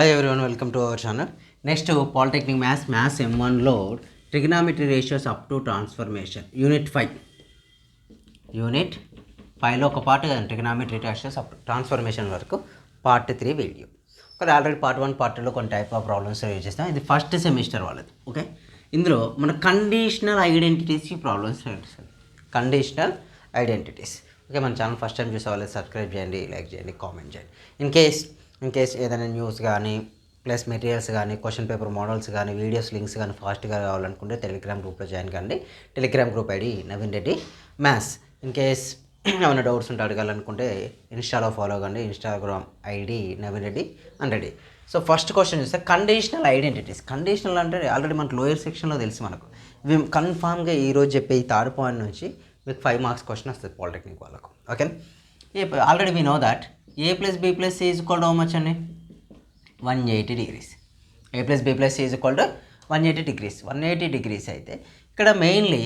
Hi everyone, welcome to our channel. Next Polytechnic Maths M1 లో trigonometry ratios up to transformation Unit 5 లో ఒక part కదా trigonometry ratios up to transformation వరకు part 3 video. ఒకటి already part 1 part 2లో కొన్ని type of problems use చేస్తాం. ఇది ఫస్ట్ సెమిస్టర్ వాళ్ళది. ఓకే, ఇందులో మన కండిషనల్ ఐడెంటిటీస్ ప్రాబ్లమ్స్ చేస్తాం. Conditional identities. ఓకే, మన ఛానల్ ఫస్ట్ టైం చూసే వాళ్ళు సబ్స్క్రైబ్ చేయండి, లైక్ చేయండి, కామెంట్ చేయండి. ఇన్ కేస్ ఏదైనా న్యూస్ కానీ ప్లస్ మెటీరియల్స్ కానీ క్వశ్చన్ పేపర్ మోడల్స్ కానీ వీడియోస్ లింక్స్ కానీ ఫాస్ట్గా కావాలనుకుంటే టెలిగ్రామ్ గ్రూప్లో జాయిన్ కండి. Telegram group ID Naveen Reddy maths. In case ఏమైనా డౌట్స్ ఉంటే అడగాలనుకుంటే ఇన్స్టాలో ఫాలో కండి. ఇన్స్టాగ్రామ్ ఐడి నవీన్ రెడ్డి అండ్రెడ్డి. సో ఫస్ట్ క్వశ్చన్ చూస్తే కండిషనల్ ఐడెంటిటీస్. కండిషనల్ అంటే ఆల్రెడీ మనకు లోయర్ సెక్షన్లో తెలుసు. మనకు ఇవి కన్ఫామ్గా ఈరోజు చెప్పే ఈ థర్డ్ పాయింట్ నుంచి మీకు 5 మార్క్స్ క్వశ్చన్ వస్తుంది పాలిటెక్నిక్ వాళ్ళకు. Okay, already we no that a plus b plus c is equal to how much అండి 180 degrees. a plus b plus c is equal to 180 degrees. 180 degrees అయితే ఇక్కడ mainly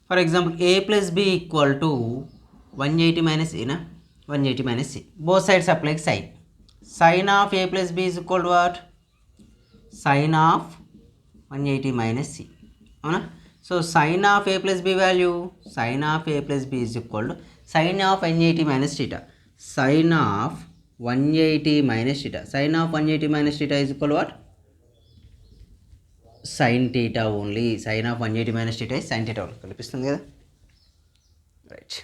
for example a plus b equal to 180 minus a నా 180 minus c. Both sides apply sine. Sine of a plus b is equal to what? Sine of 180 minus c. అవునా? So sine of a plus b value sine of a plus b is equal to sine of 180 minus theta. Sin of 180 minus theta. Sin of 180 minus theta is equal to what? Sin theta only. Sin of 180 minus theta is sin theta only. కనిపిస్తుంది కదా, right.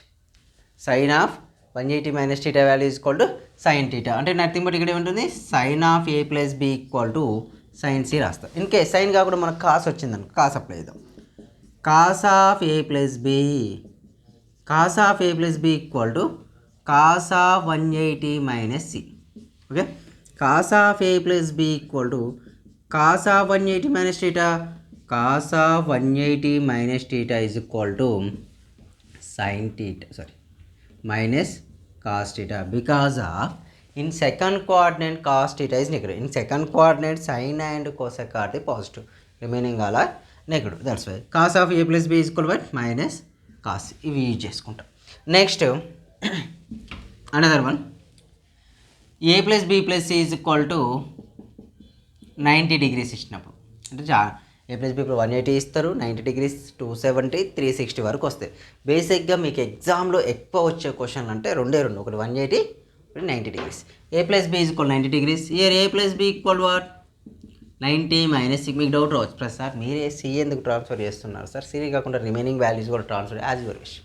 Sin of 180 minus theta value is equal to sin theta. అంటే nothing but ఇక్కడ ఏముంటుంది, sin of a plus b equal to sin c రాస్తాం. In case sign కాకుండా మనకు cos వచ్చిందనుకో, cos apply చేద్దాం. Cos of a plus b, cos of a plus b equal to cos of 180 minus c. Okay, cos of a plus b equal to cos of 180 minus theta. cos of 180 minus theta is equal to sin theta, sorry, minus cos theta, because of in second coordinate cos theta is negative. In second coordinate sin and cosec are the positive, remaining all are negative. That's why cos of a plus b is equal to what? Minus cos. ఇవి use చేసుకుంటాం. Next another one, A plus B plus C is equal to 90 degrees ఇచ్చినప్పుడు, అంటే ఏ plus B ఇప్పుడు 180 ఇస్తారు, 90 degrees 270 360 వరకు వస్తాయి. బేసిక్గా మీకు ఎగ్జామ్లో ఎక్కువ వచ్చే క్వశ్చన్లు అంటే రెండే రెండు, ఒకటి 180 ఒకటి 90 degrees. A plus B is equal 90 degrees. Here A plus B equal what 90 minus 6. మీకు డౌట్ రావచ్చు, ప్లస్ సార్ మీరే సి ఎందుకు ట్రాన్స్ఫర్ చేస్తున్నారు సార్, సి కాకుండా రిమైనింగ్ వాల్యూస్ కూడా transfer as your wish,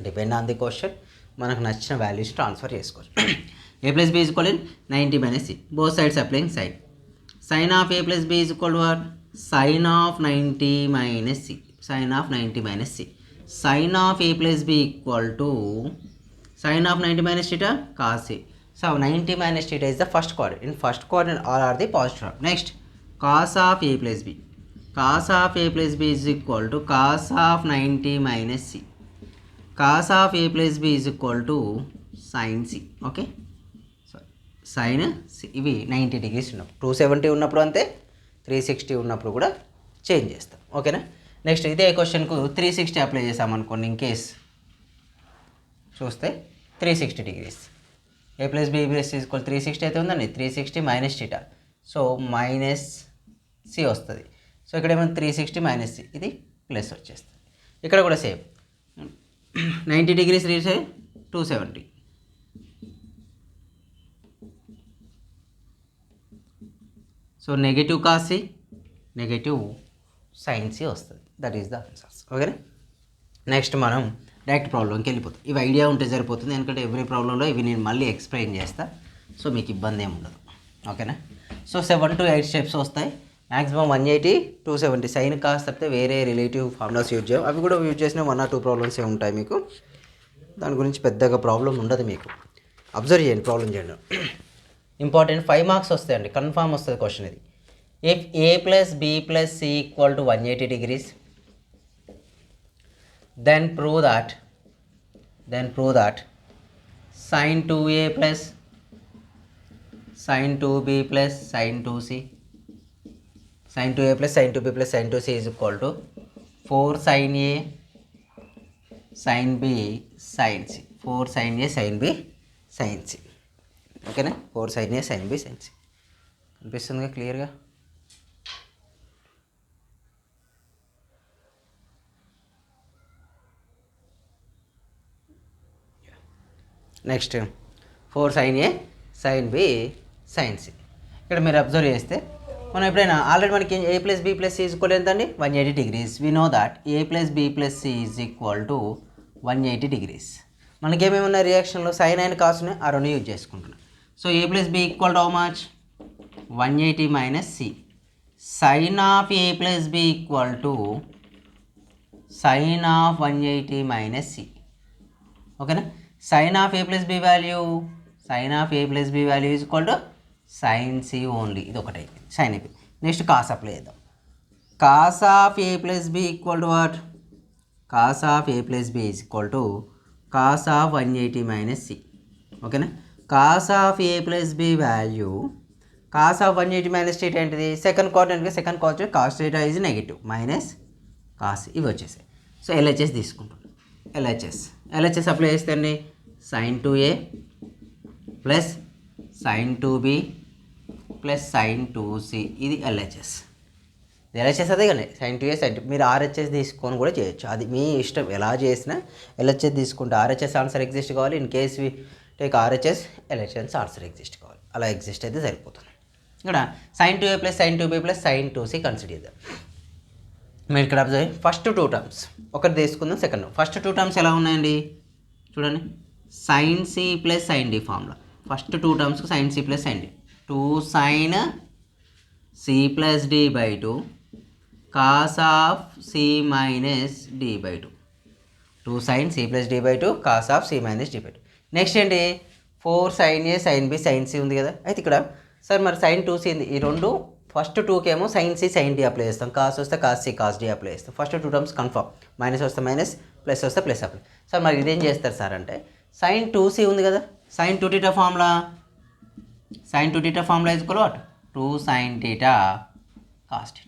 depend on the question. మనకు నచ్చిన వాల్యూస్ ట్రాన్స్ఫర్ చేసుకోవచ్చు. A plus B is equal 90 minus c. Both sides applying sine. Sine of A plus B is equal what? Sign of 90 minus c. Sine of 90 minus c. Sine of A plus B equal to sine of 90 minus theta cos c. So 90 minus theta is the first coordinate. In first coordinate all are the positive term. Next, cos of a plus b. Cos of a plus b is equal to cos of 90 minus c. Cos of a plus b is equal to sin c. Okay, so sin c. ఇవి 90 degrees ఉన్నప్పుడు, 270 ఉన్నప్పుడు అంతే, 360 ఉన్నప్పుడు కూడా change చేస్తాం. ఓకేనా. Next ఇదే క్వశ్చన్కు 360 అప్లై చేసామనుకోండి. ఇన్ కేస్ చూస్తే 360 degrees. A plus B plus C equal 360 అయితే ఉందండి, 360 minus theta, so minus C వస్తుంది. సో ఇక్కడ ఏమైనా 360 మైనస్ సి, ఇది ప్లస్ వచ్చేస్తుంది. ఇక్కడ కూడా same 90 degrees reach 270. So negative cos C, negative sine C వస్తుంది. That is the answers. ఓకేనా. నెక్స్ట్ మనం డైరెక్ట్ ప్రాబ్లంకి వెళ్ళిపోతాం. ఇవి ఐడియా ఉంటే సరిపోతుంది, ఎందుకంటే ఎవ్రీ ప్రాబ్లంలో ఇవి నేను మళ్ళీ ఎక్స్ప్లెయిన్ చేస్తాను. సో మీకు ఇబ్బంది ఏమి ఉండదు. ఓకేనా. సో 7 to 8 స్టెప్స్ వస్తాయి. మ్యాక్సిమం 180 270. సైన్ కాస్ తప్పితే వేరే రిలేటివ్ ఫార్ములాస్ యూజ్ చేయం. అవి కూడా యూజ్ చేసిన 1 or 2 ప్రాబ్లమ్స్ ఉంటాయి మీకు. దాని గురించి పెద్దగా ప్రాబ్లం ఉండదు మీకు. అబ్జర్వ్ చేయండి, ప్రాబ్లం చేయండి. ఇంపార్టెంట్ 5 మార్క్స్ వస్తాయండి, కన్ఫామ్ వస్తుంది క్వశ్చన్ ఇది. If A plus B plus C equal to 180 degrees, then prove that sin 2a plus sin 2b plus sin 2c, sin 2a plus sin 2b plus sin 2c is equal to 4 sin a sin b sin c. 4 sin a sin b sin c. ఓకేనా 4 sin A sin B sin C కనిపిస్తుందిగా క్లియర్గా. Next 4 sin A sin B sin C. ఇక్కడ మీరు observe చేస్తే మనం ఎప్పుడైనా already మనకి A plus B plus C is equal ఎంత అండి 180 degrees. We know that A plus B plus C is equal to 180 degrees. మనకేమేమి ఉన్నాయి రియాక్షన్లో సైన్ అండ్ కాస్ ఉన్నాయి, ఆ రెండు యూజ్ చేసుకుంటున్నాం. So A plus B equal to how much 180 minus C. Sine of A plus B equal to sine of 180 minus C. ఓకేనా. Sine of A plus B value is equal to sine C only. ఇది ఒకటి అయిపోయింది sine అయిపోయింది. Next cos apply చేద్దాం. Cos of A plus B equal to what, cos of A plus B is equal to cos of 180 minus C. ఓకేనా. Cos of A plus B value cos of 180 minus θ ఏంటిది, second క్వాడ్రంట్కి second quadrant cos θ is negative minus cos ఇవి వచ్చేసాయి. So LHS తీసుకుంటాం. LHS apply చేస్తే అండి sine 2A plus sine 2B plus sine 2C ఇది LHS. అదే కానీ సైన్ 2A సైన్ 2 మీరు RHS తీసుకొని కూడా చేయొచ్చు, అది మీ ఇష్టం. ఎలా చేసినా LHS తీసుకుంటే RHS ఆన్సర్ ఎగ్జిస్ట్ కావాలి. In case we take RHS LHS answer exist కావాలి. అలా ఎగ్జిస్ట్ అయితే సరిపోతుంది. ఇక్కడ sine 2A plus sine 2B plus sine 2C consider చేద్దాం. మీరు ఇక్కడ అబ్జర్వ్ ఫస్ట్ 2 టర్మ్స్ ఒకటి తీసుకుందాం. సెకండ్ ఫస్ట్ 2 టర్మ్స్ ఎలా ఉన్నాయండి చూడండి. Sine C plus sine D formula. First 2 టర్మ్స్కి sine C plus sine D 2 sin C plus D by 2 cos of C minus D by 2. 2 sin C plus D by 2 cos of C minus D by 2. Next ఏంటి 4 sin A sin B sin C ఉంది కదా. అయితే ఇక్కడ sir మరి sin 2C ఉంది. ఈ రెండు first 2కి ఏమో sin C sin D apply చేస్తాం, కాస్ వస్తే cos C cos D apply చేస్తాం. ఫస్ట్ 2 టర్మ్స్ కన్ఫర్మ్, మైనస్ వస్తే మైనస్ ప్లస్ వస్తే ప్లస్ అప్లై. సార్ మరి ఇదేం చేస్తారు సార్ అంటే sin 2C ఉంది కదా, sin 2θ formula is equal what 2 sin θ cos θ.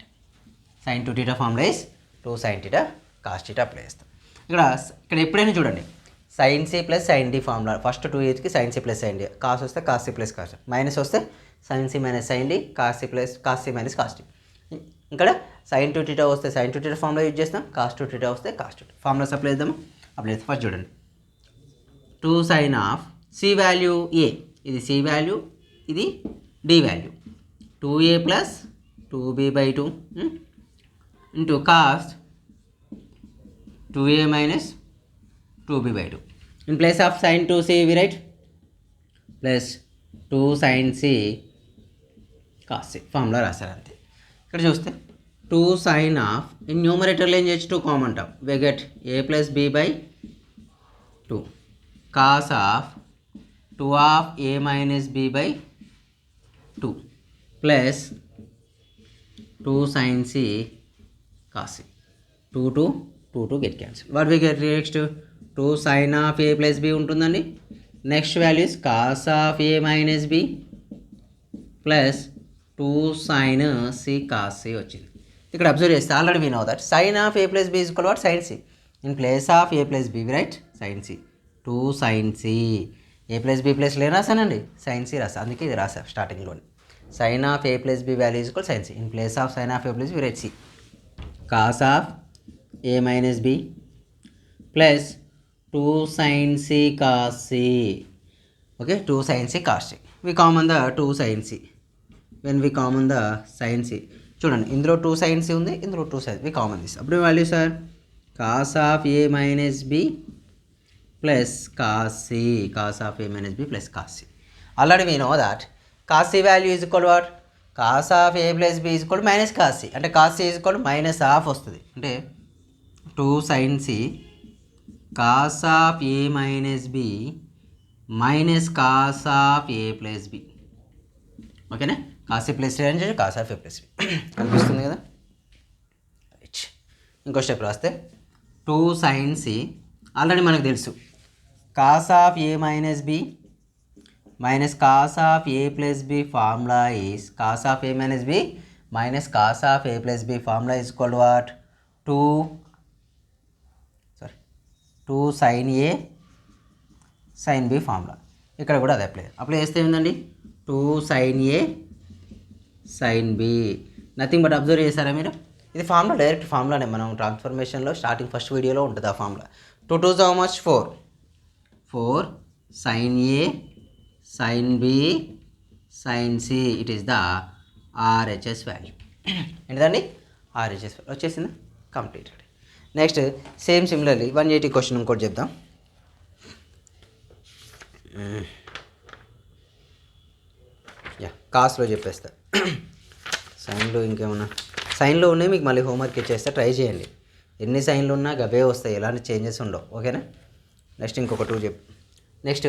sin 2θ formula is 2 sin θ cos θ apply చేస్తాం. ఇక్కడ ఎప్పుడైనా చూడండి sin C plus sin D formula first 2 ఏజ్కి sin C plus sin D, cos వస్తే cos C plus cos, minus వస్తే sin C minus sin D, cos C plus cos C minus cos D. ఇక్కడ sin 2θ వస్తే sin 2θ formula use చేస్తాం, cos 2θ వస్తే cos 2θ formula apply చేద్దాము. Apply చేస్తే first చూడండి 2 sin of C value A, ఇది C value ఇది D value 2A plus 2B by 2 into cos 2A minus 2B by 2. In place of sin 2C we write plus 2 sin C cos C formula రాశారు అంతే. ఇక్కడ చూస్తే 2 sin of in న్యూమరేటర్లో ఏం చేయొచ్చు 2 common అంటాం, we get A plus B by 2 cos of 2 of A minus B by 2 plus 2 sin C cos C. 2 get cancel. What we get next 2 sin of A plus B ఉంటుందండి. Next values cos of A minus B plus 2 sin C cos C వచ్చింది. ఇక్కడ observe చేస్తే already we know that sine of A plus B is equal what sign C. In place of A plus B write sine C 2 sin C. A plus B plus లేని రాసానండి sine C రాసా, అందుకే ఇది రాసా స్టార్టింగ్లోనే. Sine of A plus B value is equal sine C. In place of sine of A plus B write C cos of A minus B plus 2 sin C cos C. Okay 2 sin C cos C. We common the 2 sin C. When we common the sin C చూడండి ఇందులో 2 sin C ఉంది, ఇందులో 2 sin వి common తీసి అప్పుడు value sir cos of A minus B plus cos C cos of A minus B plus cos C. Already we know that cos C value is equal what cos of A plus B is equal minus cos C. అంటే cos C is equal minus half వస్తుంది. అంటే 2 sin C cos of A minus B minus cos of A plus B. ఓకేనా cos C plus అని చెప్పి cos of A plus B కనిపిస్తుంది కదా. Right ఇంకో step రాస్తే 2 sin C ఆల్రెడీ మనకు తెలుసు cos of A minus B minus cos of A plus B formula is cos of A minus B minus cos of A plus B formula is equal to what 2 sin A sin B formula. ఇక్కడ కూడా అదే apply చేస్తే ఏంటండి 2 sin A sin B. Nothing but observe చేశారా మీరు, ఇది formula, direct ఫార్ములానే. మనం ట్రాన్స్ఫర్మేషన్లో starting first వీడియోలో ఉంటుంది ఆ formula. 2 2s how much 4 sin A sin B sin C. It is the RHS value. ఏంటిదండి RHS వాల్యూ వచ్చేసింది, completed. Next same similarly 180 question ఇంకోటి చెప్దాం. కాస్ట్లో చెప్పేస్తా. సైన్లో ఇంకేమన్నా సైన్లో ఉన్నాయి మీకు మళ్ళీ హోంవర్క్ ఇచ్చేస్తే ట్రై చేయండి. ఎన్ని సైన్లు ఉన్నా గవే వస్తాయి, ఎలాంటి చేంజెస్ ఉండవు. ఓకేనా. నెక్స్ట్ ఇంకొక 2 చెప్పు. నెక్స్ట్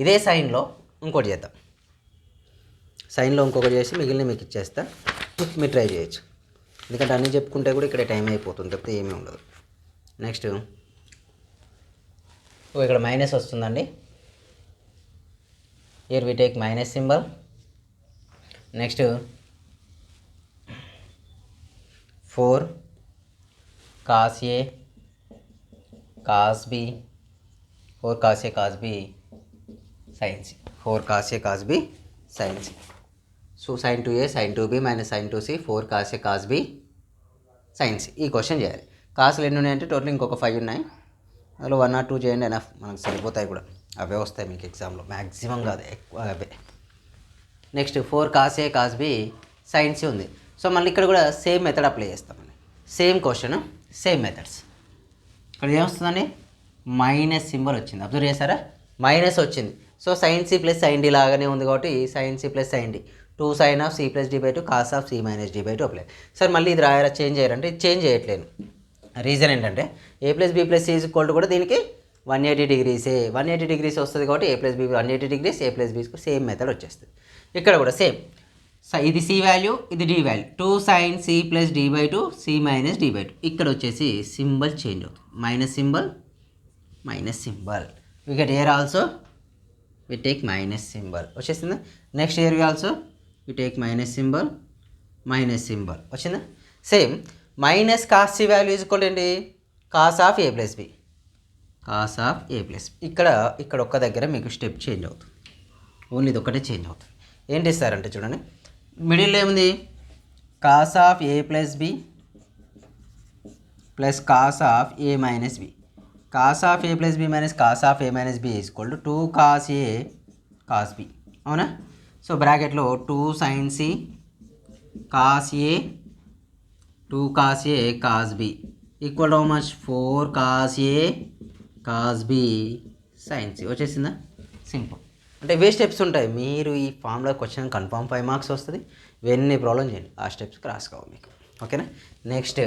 ఇదే సైన్లో ఇంకోటి చేద్దాం. సైన్లో ఇంకొకటి చేసి మిగిలిన మీకు ఇచ్చేస్తా, మీరు ట్రై చేయొచ్చు. ఎందుకంటే అన్నీ చెప్పుకుంటే కూడా ఇక్కడ టైం అయిపోతుంది, తప్పితే ఏమీ ఉండదు. నెక్స్ట్ ఇక్కడ మైనస్ వస్తుందండి. Here we take minus symbol. Next 4 cos A cos B 4 cos A cos B sin C 4 cos A cos B sin C. So sin 2A sin 2B minus sin 2C 4 cos A cos B sin C. ఈ question చేయాలి. కాసులు ఎన్ని ఉన్నాయంటే total ఇంకొక 5 ఉన్నాయి. అందులో 1 or 2 చేయండి, enough, మనకు సరిపోతాయి కూడా. అవే వస్తాయి మీకు ఎగ్జామ్లో, మ్యాక్సిమం కాదు, ఎక్కువ అవే. Next 4 cos A cos B sin C ఉంది. సో మళ్ళీ ఇక్కడ కూడా సేమ్ మెథడ్ అప్లై చేస్తామండి. Same question, same methods. ఇక్కడ ఏమొస్తుందండి, మైనస్ సింబల్ వచ్చింది. అబ్జర్వ్ చేశారా, మైనస్ వచ్చింది. So sin C plus sin D లాగానే ఉంది కాబట్టి sin C plus sin D 2 sin of C plus D/2 cos of C minus D/2 apply. Sir మళ్ళీ ఇది రాయారా, చేంజ్ చేయాలంటే ఇది చేంజ్ చేయట్లేను. రీజన్ ఏంటంటే A plus B plus C is equal to కూడా దీనికి 180 డిగ్రీసే. 180 డిగ్రీస్ వస్తుంది కాబట్టి A plus B 180 degrees, A plus B same method వచ్చేస్తుంది. ఇక్కడ కూడా సేమ్. ఇది C వాల్యూ, ఇది D value. 2 sin C plus D/2 C minus D/2. ఇక్కడ వచ్చేసి సింబల్ చేంజ్ అవుతుంది, minus symbol minus symbol. We get here also we take minus symbol వచ్చేసిందా. Next here we also we take minus symbol వచ్చిందా. Same minus cos C value is equal ఏంటి, cos of A plus B, cos of A plus. ఇక్కడ ఒక్క దగ్గర మీకు step change అవుతుంది, only ఇది ఒకటే చేంజ్ అవుతుంది. ఏంటి ఇస్తారంటే చూడండి, మిడిల్లో ఏముంది, cos of A plus B plus cos of A minus B. Cos of A plus B minus cos of A minus B is equal to 2 cos A cos B. అవునా. So బ్రాకెట్లో 2 sin C cos A 2 cos A cos B equal how much 4 cos A cos B sin C. వచ్చేసిందా, simple. అంటే ఇవే steps ఉంటాయి. మీరు ఈ formula question confirm 5 marks వస్తుంది. ఇవన్నీ ప్రాబ్లం చేయండి, ఆ స్టెప్స్కి రాసుకోవాలి మీకు. ఓకేనా. నెక్స్ట్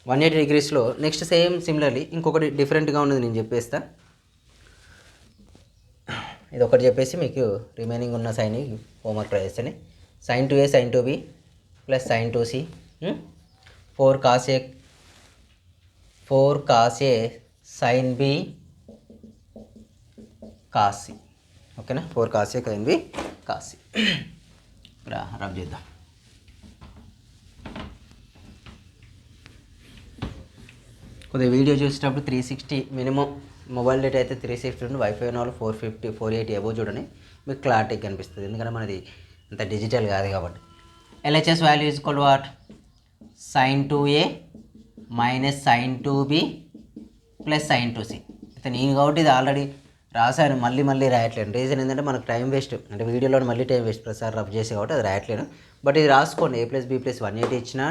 180 డిగ్రీస్లో నెక్స్ట్ సేమ్ సిమిలర్లీ ఇంకొకటి డిఫరెంట్గా ఉన్నది నేను చెప్పేస్తా. ఇది ఒకటి చెప్పేసి మీకు రిమైనింగ్ ఉన్న సైన్ హోంవర్క్ ట్రై చేస్తాను. sin 2A sin 2B plus sin 2C 4 cos A sin B cos C. ఓకేనా. 4 cos A sin B cos C. Rub చేద్దాం. కొద్దిగా వీడియో చూసేటప్పుడు 360 మినిమం, మొబైల్ డేటా అయితే 360 ఉంది, వైఫై ఉన్న వాళ్ళు 450 480 అబోవ్ చూడండి, మీకు క్లారిటీ కనిపిస్తుంది. ఎందుకంటే మనది అంత డిజిటల్ కాదు కాబట్టి. LHS value is equal what, sin 2A minus sin 2B plus sin 2C. అయితే నేను కాబట్టి ఇది ఆల్రెడీ రాశాను, మళ్ళీ రాయట్లేను. రీజన్ ఏంటంటే మనకు టైం వేస్ట్, అంటే వీడియోలో మళ్ళీ టైం వేస్ట్ ప్రతిసారి రబ్ చేసి కాబట్టి అది రాయట్లేను. బట్ ఇది రాసుకోండి, A ప్లస్ B ప్లస్ 180 ఇచ్చిన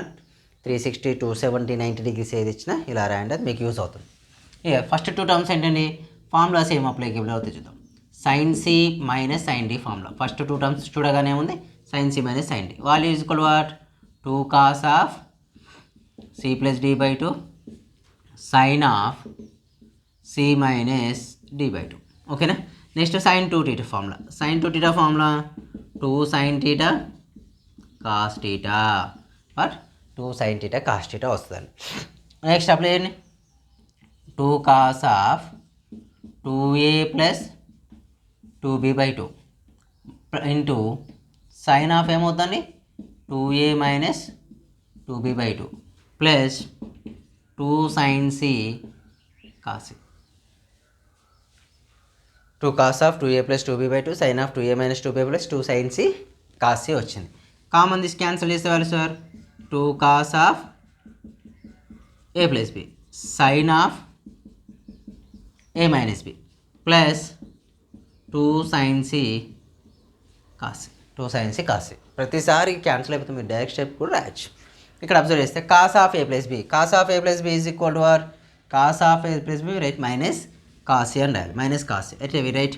360 270 90 డిగ్రీస్ ఏది ఇచ్చినా ఇలా రాయండి, అది మీకు యూస్ అవుతుంది. ఇక ఫస్ట్ 2 టర్మ్స్ ఏంటండి, ఫార్ములా సేమ్ అప్లైకేబుల్ అవుతుంది. చూద్దాం. sin C minus sin D formula. First 2 terms చూడగానే ఉంది sin C minus sin D. Value is equal what, 2 cos of C plus D/2 sin of C minus D/2. ఓకేనా. Next sin 2θ formula. sin 2θ formula 2 sin θ cos θ, but 2 sin θ cos θ వస్తుందండి. Next apply చేయండి. 2 cos of 2A plus 2B/2 into sine of ఏమవుతుందండి, 2A minus 2B/2 plus 2 sin C cos C. 2 cos of 2a plus 2b by 2 sin of 2a minus 2b plus 2 sin c cos c వచ్చింది. Common this cancel చేసే వాళ్ళు sir 2 cos of a plus b sin of a minus b plus 2 sin c cos c 2 sin c cos c. ప్రతిసారి cancel అయిపోతే మీరు direct step కూడా రాయొచ్చు. ఇక్కడ observe చేస్తే cos of a plus b cos of a plus b is equal to what? cos of a plus b write minus cos c అని రాయాలి. Minus cos c అయితే we write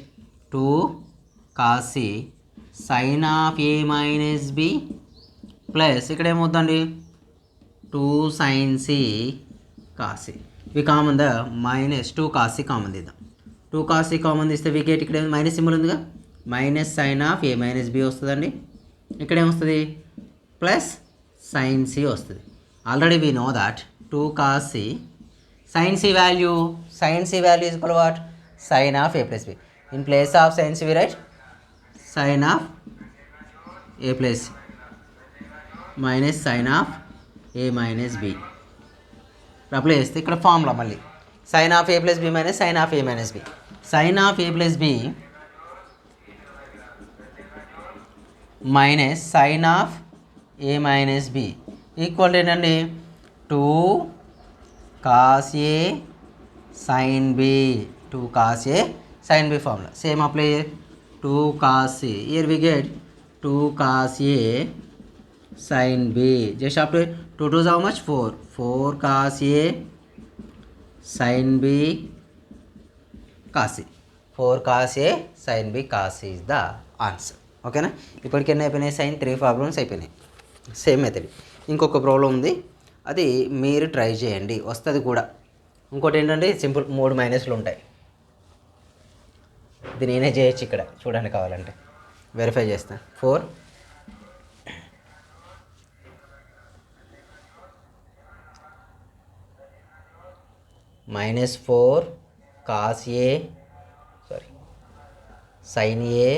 2 cos c sin of a minus b plus ఇక్కడ ఏమవుతుందండి 2 sin c cos c. ఇవి common దా minus 2 cos c common తీద్దాం. 2 cos c common తీస్తే we get ఇక్కడ మైనస్ సింబల్ ఉందిగా minus sine of A minus B వస్తుందండి. ఇక్కడ ఏమొస్తుంది ప్లస్ sin c వస్తుంది. Already we know that 2 cos c sin c value is equal to what? Sin of a plus b. In place of sin c we write sin of a plus c minus sin of a minus b. Apply చేస్తే ఇక్కడ formula మళ్ళీ sin of a plus b minus sin of a minus b. sin of a plus b minus sin of a minus b equal ఏంటండి 2 cos a sin b. 2 cos a sin b formula same apply 2 cos a here we get 2 cos a sin b just apply 2 2 is how much 4 cos a sin b cos c 4 cos a sin b cos c is the answer. ఓకేనా ఇప్పటికి ఎన్ని అయిపోయినాయి sign 3 problems అయిపోయినాయి. Same method. ఇంకొక problem ఉంది అది మీరు try చేయండి వస్తుంది కూడా. ఇంకోటి ఏంటంటే సింపుల్ 3 మైనస్లు ఉంటాయి. ఇది నేనే చేయొచ్చు ఇక్కడ చూడండి కావాలంటే వెరిఫై చేస్తాను. 4 minus 4 cos a sin a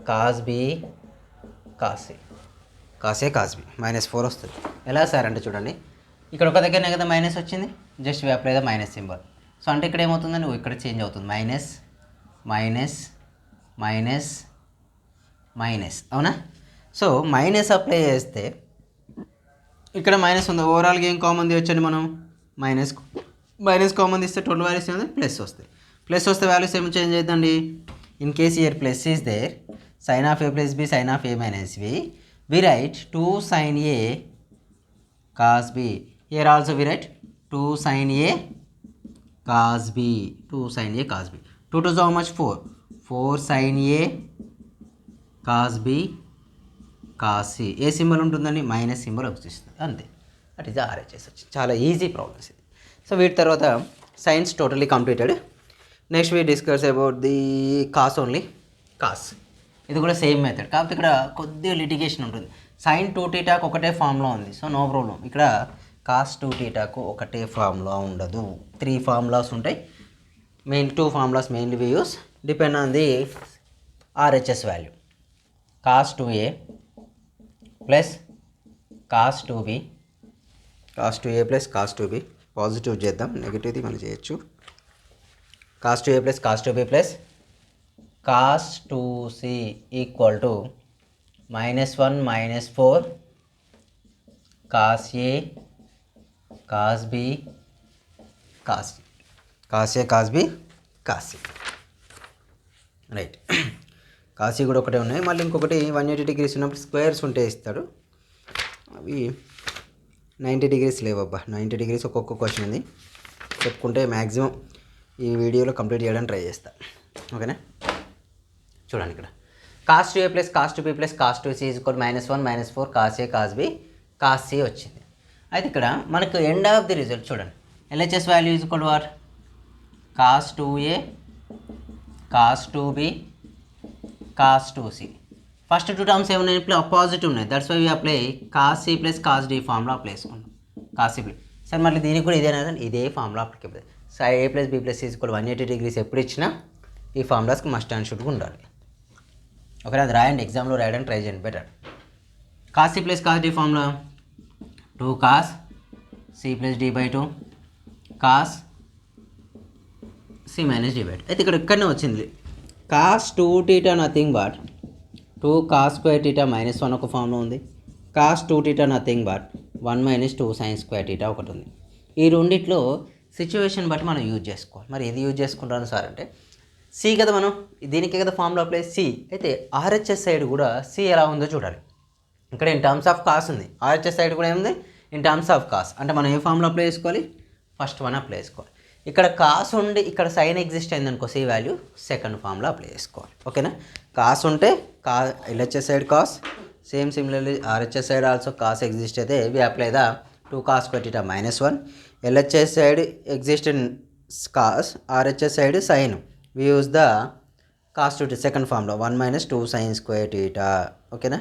cos b cos c cos b minus 4 వస్తుంది. ఎలా సార్ అంటే చూడండి ఇక్కడ ఒక దగ్గరనే కదా మైనస్ వచ్చింది just we apply the minus symbol. So అంటే ఇక్కడ ఏమవుతుందండి ఇక్కడ చేంజ్ అవుతుంది మైనస్ మైనస్ మైనస్ మైనస్ అవునా. సో మైనస్ అప్లై చేస్తే ఇక్కడ మైనస్ ఉంది ఓవరాల్గా ఏం కామన్ తీయొచ్చండి మనం మైనస్ కామన్ తీస్తే టోటల్ వాల్యూస్ ఏమైంది ప్లస్ వస్తాయి. ప్లస్ వస్తే వాల్యూస్ ఏమి చేంజ్ అవుతుందండి in case here plus is there sin of a plus b sin of a minus b we write 2 sin a cos b. Here also we write 2 sin a cos b 2 sin a cos b 2 to how much 4 sin a cos b cos c A symbol ఉంటుందండి minus symbol వస్తుంది అంతే. That is RHS వచ్చింది. చాలా easy problems ఇది. So వీటి తర్వాత science totally completed. Next we discuss about the cos only cos. ఇది కూడా సేమ్ మెథడ్ కాకపోతే ఇక్కడ కొద్దిగా లిటిగేషన్ ఉంటుంది. sin 2θ ఒకటే ఫామ్లో ఉంది సో నో ప్రాబ్లం. ఇక్కడ cos 2θకు ఒకటే ఫార్ములా ఉండదు 3 ఫార్ములాస్ ఉంటాయి. Main 2 formulas mainly we use depend on the RHS value. cos 2a plus cos 2b cos 2a plus cos 2b positive చేద్దాం నెగిటివ్ది మళ్ళీ చేయొచ్చు. cos 2a plus cos 2b plus cos 2c equal to -1 -4 cos a cos b cos c cos a cos b cos c right. cos c కూడా ఒకటే ఉన్నాయి. మళ్ళీ ఇంకొకటి 180 degrees ఉన్నప్పుడు స్క్వేర్స్ ఉంటే ఇస్తాడు. అవి 90 డిగ్రీస్ లేవబ్బా 90 డిగ్రీస్ ఒక్కొక్క క్వశ్చన్ ఉంది చెప్పుకుంటే మ్యాక్సిమం ఈ వీడియోలో కంప్లీట్ చేయడానికి ట్రై చేస్తా. ఓకేనా చూడండి ఇక్కడ cos 2a plus cos 2b plus cos 2c equal -1 -4 cos a cos b cos c వచ్చింది. అయితే ఇక్కడ మనకు ఎండ్ ఆఫ్ ది రిజల్ట్ చూడండి LHS value is equal what cos 2a cos 2b cos 2c. First 2 terms ఏమున్నాయి positive ఉన్నాయి that's why we apply cos c plus cos d formula apply చేసుకుంటాం. cos c plus sir మళ్ళీ దీనికి కూడా ఇదేనా ఇదే formula applicable. So a plus b plus is equal 180 degrees ఎప్పుడు ఇచ్చినా ఈ ఫార్ములాస్కి మస్ట్ అండ్ షుడ్గా ఉండాలి. ఓకే అది రాయండి ఎగ్జామ్లో రాయడానికి ట్రై చేయండి better. cos c plus cos d formula 2 cos c plus d by 2 cos c minus d by 2. అయితే ఇక్కడ ఇక్కడనే వచ్చింది cos 2 theta nothing but 2 cos square theta minus 1 ఒక ఫామ్లో ఉంది. Cos 2 theta nothing but 1 minus 2 sine square theta ఒకటి ఉంది. ఈ రెండిట్లో సిచ్యువేషన్ బట్టి మనం యూజ్ చేసుకోవాలి. మరి ఏది యూజ్ చేసుకుంటాను సార్ అంటే సి కదా, మనం దీనికి కదా ఫార్ములా అప్లై సి. అయితే ఆర్హెచ్ఎస్ సైడ్ కూడా సి ఎలా ఉందో చూడాలి. ఇక్కడ ఇన్ టర్మ్స్ ఆఫ్ కాస్ ఉంది, ఆర్హెచ్ఎస్ సైడ్ కూడా ఏముంది ఇన్ టర్మ్స్ ఆఫ్ కాస్. అంటే మనం ఏ ఫార్ములా అప్లై చేసుకోవాలి, ఫస్ట్ వన్ అప్లై చేసుకోవాలి. ఇక్కడ కాస్ ఉండి ఇక్కడ సైన్ ఎగ్జిస్ట్ అయింది అనుకో, C value second formula apply చేసుకోవాలి. ఓకేనా, కాస్ ఉంటే LHS side cos, same similarly RHS side also cos exist అయితే we apply the 2 cos square theta minus 1. LHS side exist in cos, RHS side sine, we use the cos 2 second formula 1 minus 2 sine square theta. ఓకేనా,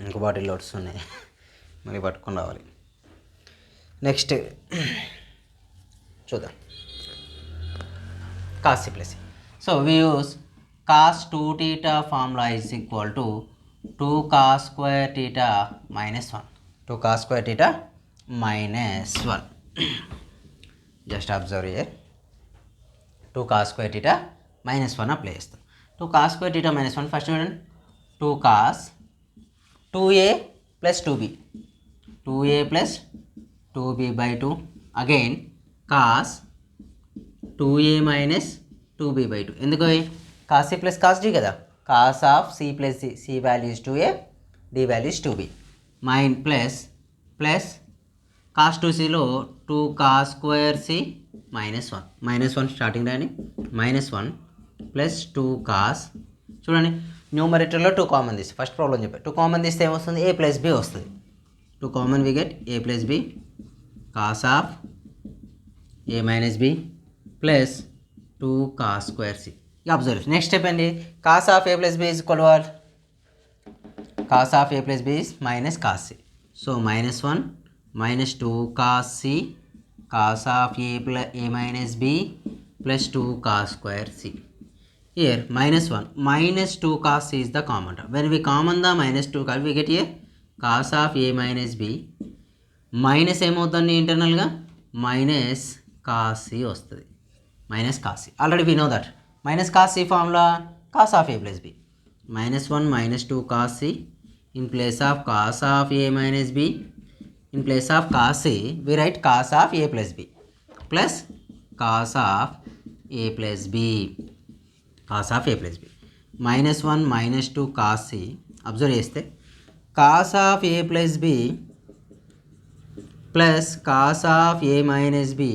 ఇంకో bottle loads ఉన్నాయి, మరి పట్టుకొని రావాలి. Next చూద్దాం cos C plus. So we use cos 2 theta formula is equal to 2 cos square theta minus 1. 2 cos square theta minus 1. Just observe here, 2 cos square theta minus 1 apply చేస్తాం. 2 cos square theta minus 1 first చూడండి, 2 cos 2a plus 2b, 2a plus 2b by 2, again cos 2a minus 2b by 2. ఎందుకు cos C plus cos D కదా, cos of C plus D, C value is 2a, D value is 2b, mine plus plus cos 2cలో 2 cos square C minus 1, minus 1 starting రాని, minus 1 plus 2 cos. చూడండి న్యూమరేటర్లో 2 common తీస్తే, first problem చెప్పారు 2 common తీస్తే ఏమొస్తుంది, ఏ plus B వస్తుంది. 2 common we get A plus B cos of A minus B plus 2 cos square C. ఇక అబ్జర్వ్ నెక్స్ట్ స్టెప్ అండి, cos of A plus B is equal what, cos of A plus B is minus cos C. So minus 1 minus 2 cos C cos of A minus B plus 2 cos square C. Here minus 1 minus 2 cos c is the common term. When we common the minus 2 cos, we get here cos of a minus b minus ఏమవుతుంది ఇంటర్నల్గా minus cos C వస్తుంది, minus cos C. Already we know that minus cos C formula cos of A plus B, minus 1 minus 2 cos C in place of cos of A minus B, in place of cos C we write cos of A plus B plus cos of A plus B, cos of A plus B. Minus 1 minus 2 cos C, observe చేస్తే cos of A plus B plus cos of A minus B,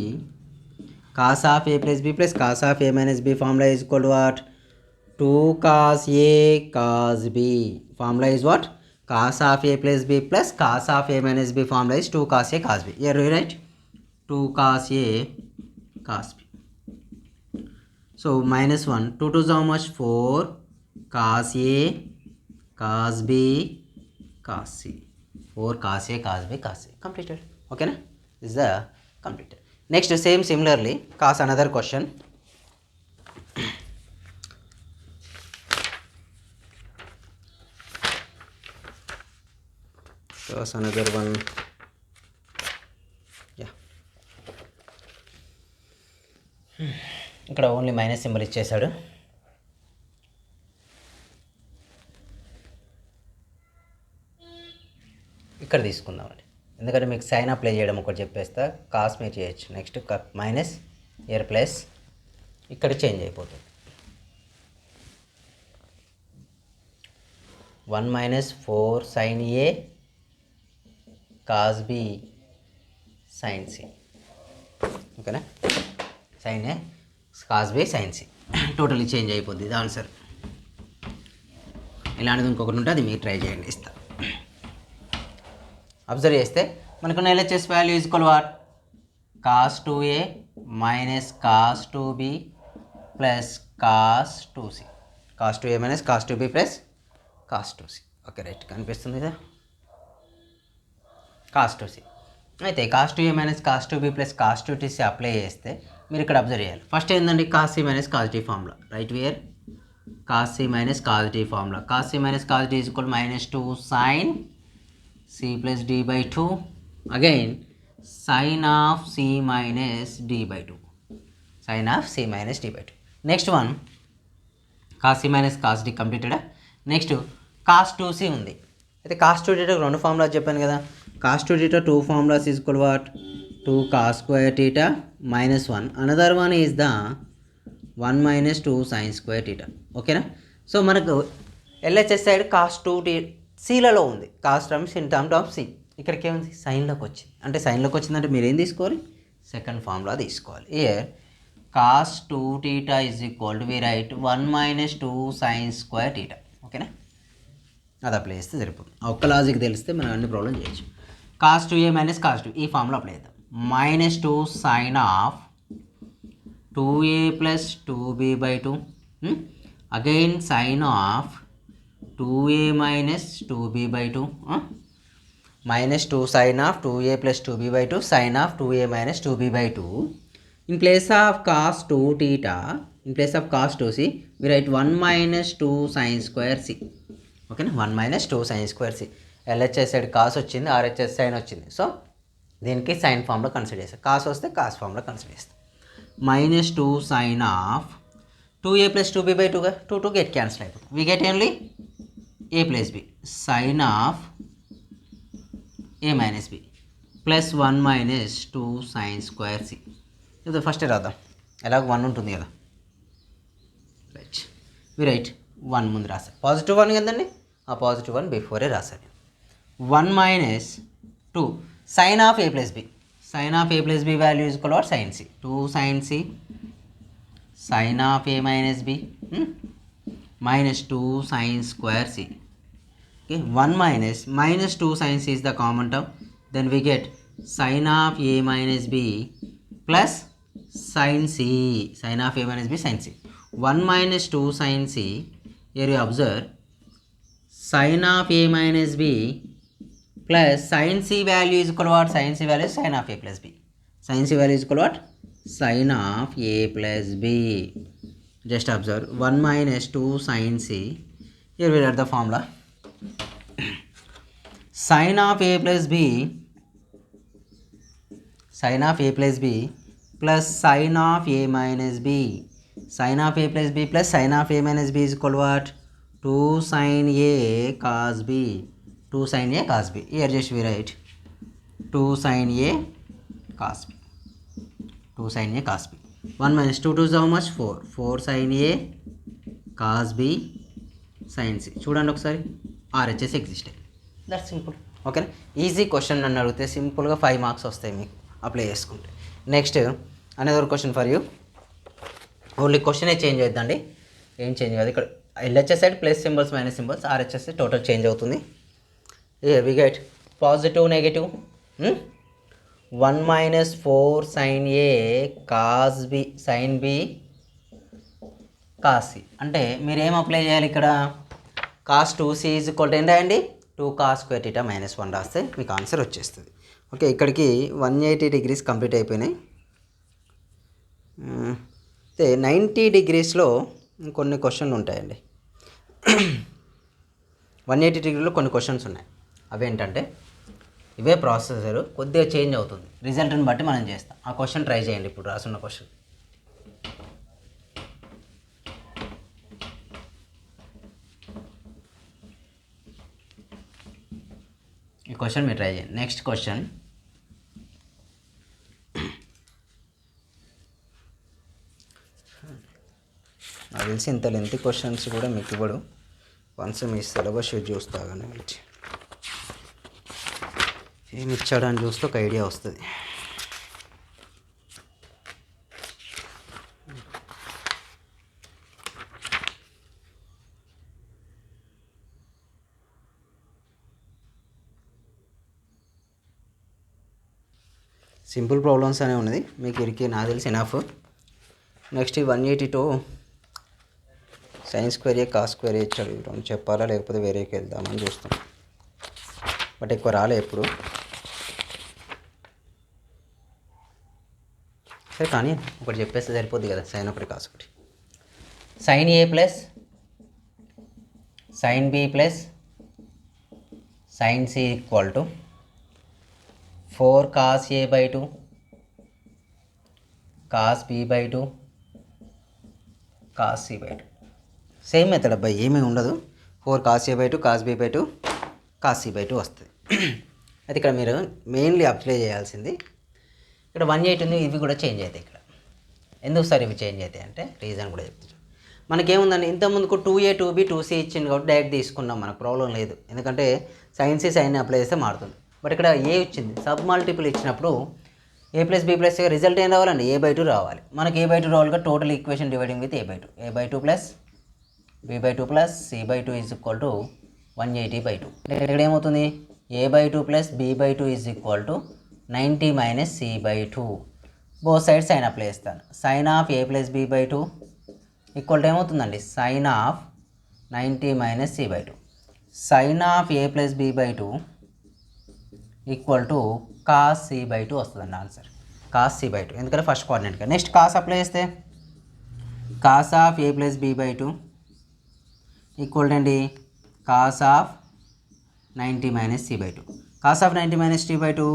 cos of A plus B plus cos of A minus B formula is equal to what, 2 cos A cos B. Formula is what, cos of A plus B plus cos of A minus B formula is 2 cos A cos B. Here we write 2 cos A cos B. So minus 1, 2 to how much, 4 cos A cos B cos C, 4 cos A cos B cos C. Completed. Okay na, this is the completed. Next same similarly cos another question. Cos another one. Yeah. ఇక్కడ only minus symbol ఇచ్చేసాడు. ఇక్కడ తీసుకుందామండి, ఎందుకంటే మీకు sign apply చేయడం ఒకటి చెప్పేస్తా, cos మీరు చేయొచ్చు. నెక్స్ట్ మైనస్ ఇయర్ ప్లస్ ఇక్కడ చేంజ్ అయిపోతుంది. 1 minus 4 sine A cos B sine C. ఓకేనా, sine A cos B sine C totally change అయిపోద్ది ఇది ఆన్సర్. ఇలాంటిది ఇంకొకటి ఉంటే అది మీరు ట్రై చేయండి, ఇస్తా. అబ్జర్వ్ చేస్తే మనకు LHS value is equal what, cos 2a minus cos 2b plus cos 2c, cos 2a minus cos 2b plus cos 2c. Okay right, కనిపిస్తుంది కదా కాస్ 2c. అయితే cos 2a minus cos 2b plus cos 2tc apply చేస్తే మీరు ఇక్కడ observe చేయాలి. First ఏంటండి cos c minus cos d formula, right where cos c minus cos d formula. Cos c minus cos d is equal -2 sine c plus d by 2 again sine of c minus d by 2, sine of c minus d by 2. Next one cos c minus cos d completed. Next cos 2c ఉంది. అయితే cos 2θ రెండు formulas చెప్పాను కదా. Cos 2θ 2 formulas is equal what 2 cos square θ minus 1, another one is the 1 minus 2 sine square θ. ఓకేనా. So మనకు LHS side cos 2t సిలలో ఉంది, cos terms in term of C. ఇక్కడికి ఏముంది సైన్లోకి వచ్చింది. అంటే సైన్లోకి వచ్చిందంటే మీరు ఏం తీసుకోవాలి, సెకండ్ ఫార్ములా తీసుకోవాలి. Here cos 2θ is equal to we write 1 minus 2 sine square θ. ఓకేనా, అది అప్లై చేస్తే సరిపోతుంది. ఒక్క లాజిక్ తెలిస్తే మనం అన్ని ప్రాబ్లం చేయొచ్చు. కాస్ 2a మైనస్ కాస్ 2 ఈ ఫార్ములా అప్లై చేద్దాం. -2 sine of 2a plus 2b by 2 again sine of 2a minus 2b by 2 -2 sine of 2a plus 2b by 2 sine of 2a minus 2b by 2. In place of cos 2θ, in place of cos 2c we write 1 minus 2 sine square c. ఓకేనా, 1 minus 2 sine square c. LHS side cos వచ్చింది, RHS sine వచ్చింది. So దీనికి sine ఫామ్లో consider చేస్తాం. Cos వస్తే cos ఫామ్లో consider చేస్తాం. -2 sine of 2a plus 2b by 2గా 2 గెట్ క్యాన్సిల్ అయిపోతుంది. We get only a plus b sine of a minus b plus 1 minus 2 sine square c. ఇది ఫస్ట్ రాద్దాం, ఎలాగో 1 ఉంటుంది కదా. రైట్, వి రైట్ 1 ముందు రాశాను, పాజిటివ్ 1 కదండి, ఆ పాజిటివ్ 1 బిఫోరే రాశాను. 1 minus 2 sine of a plus b, sine of a plus b value is equal to sine c, 2 sine c sine of a minus b minus 2 sine square c. Okay, 1 minus 2 sine c is the common term, then we get sin of a minus b plus sin c, sin of a minus b sin c. 1 minus 2 sin c, here you observe sin of a minus b plus sin c value is equal to what, sin c value is sin of a plus b, sin c value is equal to what, sin of a plus b. Just observe 1 minus 2 sin c, here we write the formula sin of a plus b, sin of a plus b plus sin of a minus b, sin of a plus b plus sin of a minus b is equal to what, 2 sin a cos b, 2 sin a cos b. Here just we write 2 sin a cos b, 2 sin a cos b. 1 minus 2 2 is how much, 4, 4 sin a cos b sin c. చూడండి ఒకసారి, RHS exist అయ్యింది. That simple. ఓకేనా, easy question నన్ను అడిగితే సింపుల్గా 5 marks వస్తాయి మీకు అప్లై చేసుకుంటే. Next another question for you. Only క్వశ్చనే చేంజ్ అవుతుందండి, ఏం చేంజ్ కాదు. ఇక్కడ LHS side plus symbols minus symbols, RHS total change అవుతుంది. We get positive negative 1 minus 4 sin a cos b sin b cos c. అంటే మీరు ఏం అప్లై చేయాలి ఇక్కడ, cos 2c is equal to ఏంటండి 2 cos స్క్వేర్ θ మైనస్ 1 రాస్తే మీకు answer వచ్చేస్తుంది. ఓకే, ఇక్కడికి 180 డిగ్రీస్ కంప్లీట్ అయిపోయినాయి. అయితే 90 డిగ్రీస్లో కొన్ని క్వశ్చన్లు ఉంటాయండి. 180 డిగ్రీలో కొన్ని క్వశ్చన్స్ ఉన్నాయి. అవేంటంటే ఇవే ప్రాసెసర్ కొద్దిగా చేంజ్ అవుతుంది, రిజల్ట్ని బట్టి మనం చేస్తాం. ఆ క్వశ్చన్ ట్రై చేయండి. ఇప్పుడు రాసున్న క్వశ్చన్ ఈ క్వశ్చన్ మీరు ట్రై చేయండి. నెక్స్ట్ క్వశ్చన్, నాకు తెలిసి ఇంత లెంత్ క్వశ్చన్స్ కూడా మీకు ఇవ్వడు. వన్స్ మీ సిలబస్ షీట్ చూస్తా కానీ ఏమి ఇచ్చాడని చూస్తే ఒక ఐడియా వస్తుంది. సింపుల్ ప్రాబ్లమ్స్ అనే ఉన్నది మీకు ఇరికి నాకు తెలిసి enough. Next 182 sign square A cos square ఏ ఇచ్చాడు. రెండు చెప్పాలా లేకపోతే వేరేకి వెళ్దామని చూస్తాం, బట్ ఎక్కువ రాలే ఎప్పుడు. సరే కానీ ఒకటి చెప్పేస్తే సరిపోద్ది కదా, సైన్ ఒకటి కాస్ ఒకటి. Sine A plus sine B plus sine C equal to 4 cos A by 2 cos B by 2 cos C by 2. Same method అబ్బాయి, ఏమీ ఉండదు. 4 cos A by 2 cos B by 2 cos C by 2 వస్తుంది. అయితే ఇక్కడ మీరు mainly apply చేయాల్సింది, ఇక్కడ 180 ఉంది, ఇవి కూడా చేంజ్ అవుతాయి. ఇక్కడ ఎందుకు సార్ ఇవి చేంజ్ అవుతాయి అంటే రీజన్ కూడా చెప్తాను. మనకేముందండి, ఇంతకుముందుకు 2a 2b 2c ఇచ్చింది కాబట్టి డైరెక్ట్ తీసుకున్నాం, మనకు ప్రాబ్లం లేదు. ఎందుకంటే సైన్ సి సైన్ అప్లై చేస్తే మారుతుంది. బట్ ఇక్కడ ఏ ఇచ్చింది, సబ్ మల్టిపుల్ ఇచ్చినప్పుడు a plus B plus result ఏం రావాలండి, a బై 2 రావాలి. మనకి a బై 2 రావాలి, total equation dividing with a by 2 plus b by 2 plus c by 2 is equal to 180 by 2. ఇక్కడ ఏమవుతుంది, a by 2 plus b by 2 is equal to 90 minus c by 2. Both side sine apply చేస్తాను. Sine of a plus b by 2 equal to ఏమవుతుందండి, sine of 90 minus c by 2. Sine of a plus b by 2 equal to cos C by 2 వస్తుందండి answer. Cos C by 2, ఎందుకంటే first కోఆర్డినేట్గా. Next cos apply చేస్తే cos of A plus B by 2 equal to అండి cos of 90 minus C by 2. Cos of 90 minus T by 2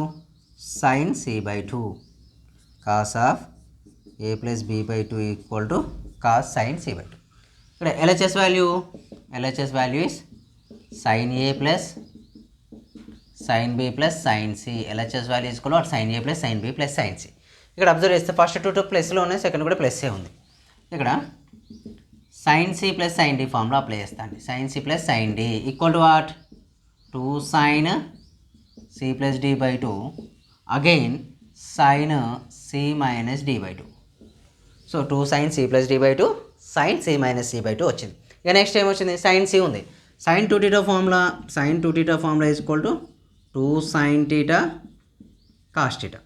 sine C by 2. Cos of A plus B by 2 equal to cos sine C by 2. ఇక్కడ LHS value is sine A plus sine B plus sine C. LHS value equal to sine A plus sine B plus sine C. ఇక్కడ observe చేస్తే first 2 ప్లస్లో ఉన్నాయి, second కూడా ప్లస్సే ఉంది. ఇక్కడ sine C plus sine D ఫామ్లో apply చేస్తాను. Sine C plus sine D equal to what, 2 sine C plus D by 2 again sine C minus D by 2. So 2 sine C plus D by 2 sine C minus C by 2 వచ్చింది. ఇక next ఏమొచ్చింది, sine C ఉంది. Sine 2 theta formula is equal to 2 sine theta cos theta.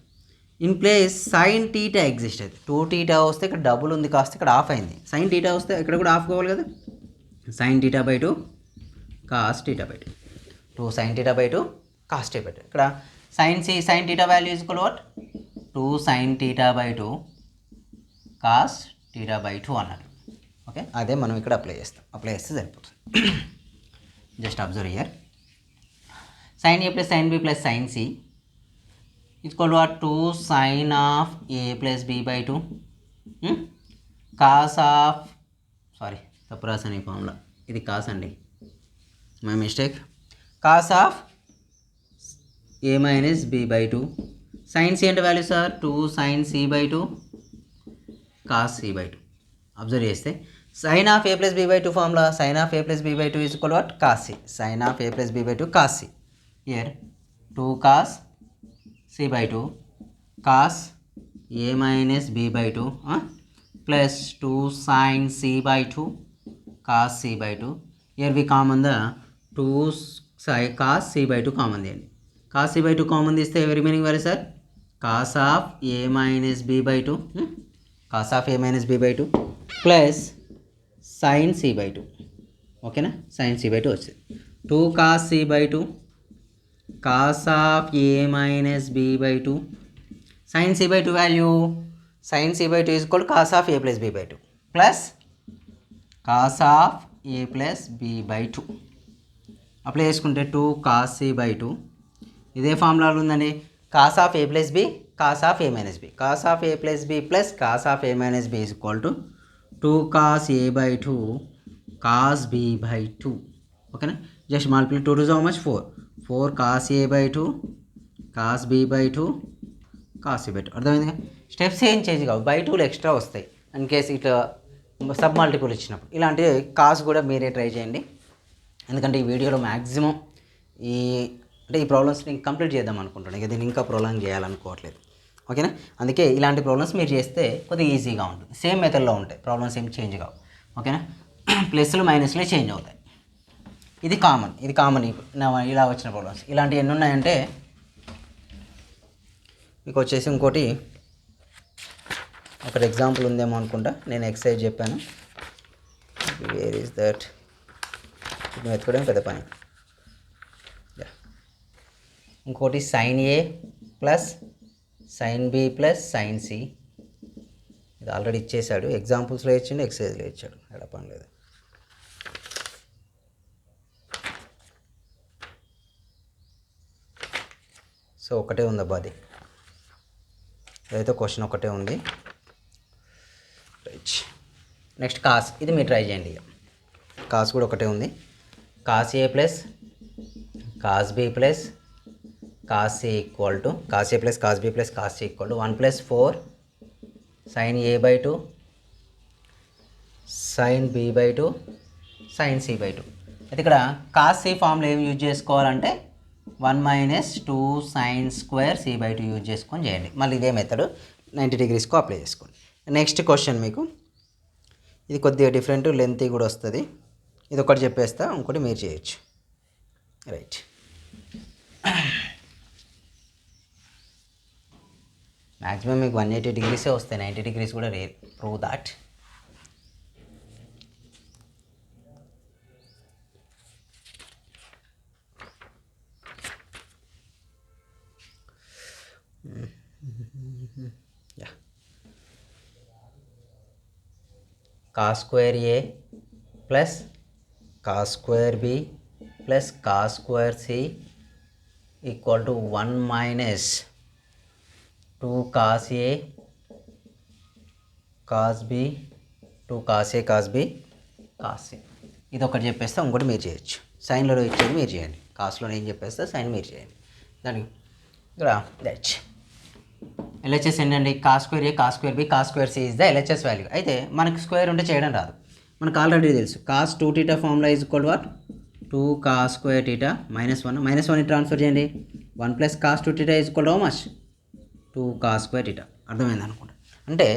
In place sine theta exist అయితే 2 theta వస్తే ఇక్కడ double ఉంది, cost ఇక్కడ of అయింది. సైన్ టీటా వస్తే ఇక్కడ కూడా ఆఫ్ కావాలి కదా. Sine theta by 2 cos theta by 2, 2 sine theta by 2 cos theta by 2. ఇక్కడ sine theta value is equal what, 2 sine theta by 2 cos theta by 2 అన్నట్టు. ఓకే, అదే మనం ఇక్కడ అప్లై చేస్తే సరిపోతుంది. Just observe here, sine A plus sine B plus sine C equal to 2 sine of A plus B by 2 cos of, sorry తప్పు రాసాను ఈ formula, ఇది కాస్ అండి, my mistake. Cos of A minus B by 2. Sine C అంటే value sir 2 sine C by 2 cos C by 2. Observe చేస్తే sine of A plus B by 2 formula, sine of A plus B by 2 is equal what, cos C. Sine of A plus B by 2 cos C. Here 2 cos C by 2 cos A minus B by 2 plus 2 sine C by 2 cos C by 2. Here we common the 2 cos C by 2 common తీయండి. Cos C by 2 common తీస్తే remaining value sir cos of A minus B by 2, cos of A minus B by 2 plus sine C by 2. ఓకేనా, sine C by 2 వచ్చింది. 2 cos C by 2 cos of A minus B by 2. Sine C by 2 value, sine C by 2 is equal cos of A plus B by 2 plus cos of A plus B by 2. Apply చేసుకుంటే 2 cos C by 2 ఇదే ఫార్ములాలో ఉందండి. Cos of A plus B cos of A minus B, cos of A plus B plus cos of A minus B is equal to 2 cos A by 2 cos B by 2. ఓకేనా, just multiply 2 2 how much 4 cos A by 2 cos B by 2 cos C by 2. అర్థమైందిగా, steps ఏం change కావు, by 2లు extra వస్తాయి in case ఇట్లా sub multiple ఇచ్చినప్పుడు. ఇలాంటి cos కూడా మీరే ట్రై చేయండి, ఎందుకంటే ఈ వీడియోలో మ్యాక్సిమం ఈ ప్రాబ్లమ్స్ని కంప్లీట్ చేద్దాం అనుకుంటున్నాను. ఇక దీన్ని ఇంకా ప్రొలాంగ్ చేయాలనుకోవట్లేదు. ఓకేనా, అందుకే ఇలాంటి ప్రాబ్లమ్స్ మీరు చేస్తే కొద్దిగా ఈజీగా ఉంటుంది. సేమ్ మెథడ్లో ఉంటాయి, ప్రాబ్లమ్స్ ఏం చేంజ్ కావు. ఓకేనా, ప్లస్లు మైనస్లే చేంజ్ అవుతాయి. ఇది కామన్ ఇలా వచ్చిన ప్రాబ్లమ్స్. ఇలాంటివి ఎన్ని ఉన్నాయంటే మీకు వచ్చేసి ఇంకోటి ఒకటి ఎగ్జాంపుల్ ఉందేమో అనుకుంటా, నేను ఎక్సర్సైజ్ చెప్పాను. వేర్ ఈస్ దట్, ఇది వెతకడం పెద్ద పని. ఇంకోటి sine A plus sine B plus sine C ఇది ఆల్రెడీ ఇచ్చేసాడు, ఎగ్జాంపుల్స్లో ఇచ్చిండు, ఎక్సైజ్లో ఇచ్చాడు, ఎడపని లేదు. సో ఒకటే ఉంది అబ్బా, అది అదైతే క్వశ్చన్ ఒకటే ఉంది. రైట్, నెక్స్ట్ కాస్, ఇది మీరు ట్రై చేయండి. ఇక కాస్ కూడా ఒకటే ఉంది. Cos A plus cos B plus cos C equal to cos A plus cos B plus cos C equal to 1+4 sine A by 2 sine B by 2 sine C by 2. అయితే ఇక్కడ cos C ఫామ్లో ఏం use చేసుకోవాలంటే 1 - 2 sine square C by 2 use చేసుకొని చేయండి. మళ్ళీ ఇదే method 90 degreesకు అప్లై చేసుకోండి. నెక్స్ట్ క్వశ్చన్ మీకు ఇది కొద్దిగా డిఫరెంట్, లెంతీ కూడా వస్తుంది. ఇది ఒకటి చెప్పేస్తా, ఇంకోటి మీరు చేయొచ్చు. రైట్, మ్యాక్సిమం మీకు 180 degrees వస్తాయి, 90 degrees కూడా rare. Prove that. cos square a plus cos square b plus cos square c equal to 1 minus 2 cos a cos b 2 cos a cos b cos c. ఇది ఒకటి చెప్పేస్తే ఇంకోటి మీరు చేయొచ్చు. సైన్లో ఇచ్చేది మీరు చేయండి, కాస్ట్లో నేను చెప్పేస్తే సైన్ మీరు చేయండి. దానికి ఇక్కడ దట్ ఎల్హెచ్ఎస్ ఏంటండి, cos square A cos square B cos square C is the LHS value. అయితే మనకు స్క్వేర్ ఉంటే చేయడం రాదు, మనకు ఆల్రెడీ తెలుసు. Cos 2θ formula is equal to what, 2 cos square θ -1 -1 transfer చేయండి. 1 + cos 2θ is equal to how much, 2 cos square θ. అర్థమైంది అనుకుంటా. అంటే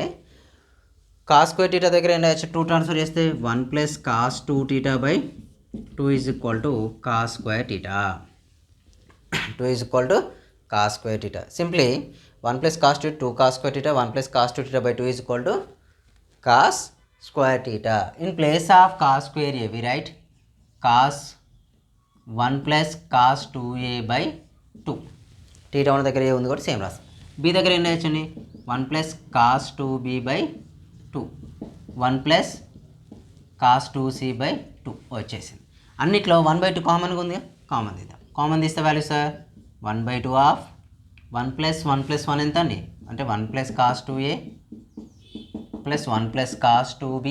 కాస్ స్క్వేర్ θ దగ్గర ఏం రాయొచ్చు, 2 ట్రాన్స్ఫర్ చేస్తే 1 + cos 2θ/2 is equal to cos square θ. 2 is equal to cos square θ. Simply 1 + cos 2 cos square theta 1 + cos 2θ/2 is equal to cos square theta. In place of cos square a we write cos 1 + cos 2a/2. θ ఉన్న దగ్గర ఏ ఉంది కూడా same రాస్తాం. b దగ్గర ఏం రాయొచ్చండి, 1 + cos 2b/2 1 + cos 2c/2 వచ్చేసింది. అన్నిట్లో 1/2 కామన్గా ఉంది, కామన్ తీద్దాం. కామన్ తీస్తే వాల్యూ సార్ 1/2 ఆఫ్ 1 + 1 + 1 ఎంత అండి, అంటే 1 + cos 2a plus 1 + cos 2b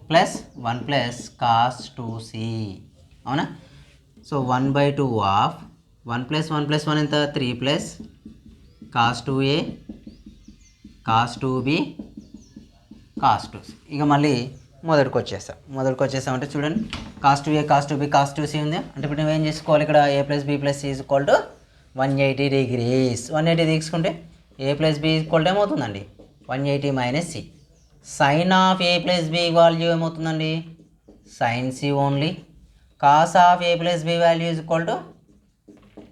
plus 1 + cos 2c. అవునా? సో 1/2 ఆఫ్ 1 + 1 + 1 ఎంత, 3 + cos 2a cos 2b cos 2c. ఇక మళ్ళీ మొదటికి వచ్చేస్తామంటే చూడండి, cos 2a cos 2b cos 2c ఉంది. అంటే ఇప్పుడు నువ్వేం చేసుకోవాలి, ఇక్కడ a + b + c is equal to 180 degrees. 180 తీసుకుంటే a + b ఈక్వల్ టు ఏమవుతుందండి, 180 - c. Sine of a + b value ఏమవుతుందండి, sine c only. Cos of a + b value is equal to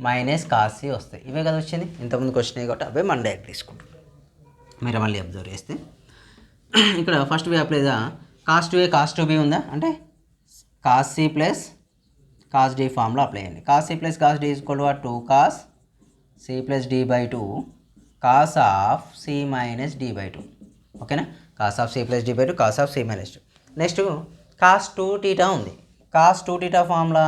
-cos c వస్తాయి. ఇవే కదా వచ్చింది, ఇంతకుముందుకు వచ్చినాయి కాబట్టి అవే మన డైరెక్ట్ తీసుకుంటాం. మీరు మళ్ళీ అబ్జర్వ్ చేస్తే ఇక్కడ first way apply cos 2a cos 2b ఉందా, అంటే cos c + cos d ఫామ్లో అప్లై అయ్యండి. cos c + cos d is equal to 2 cos c + d/2 cos of c - d/2. ఓకేనా, cos of c + d/2 cos of c - 2. Next cos 2θ ఉంది. cos 2θ formula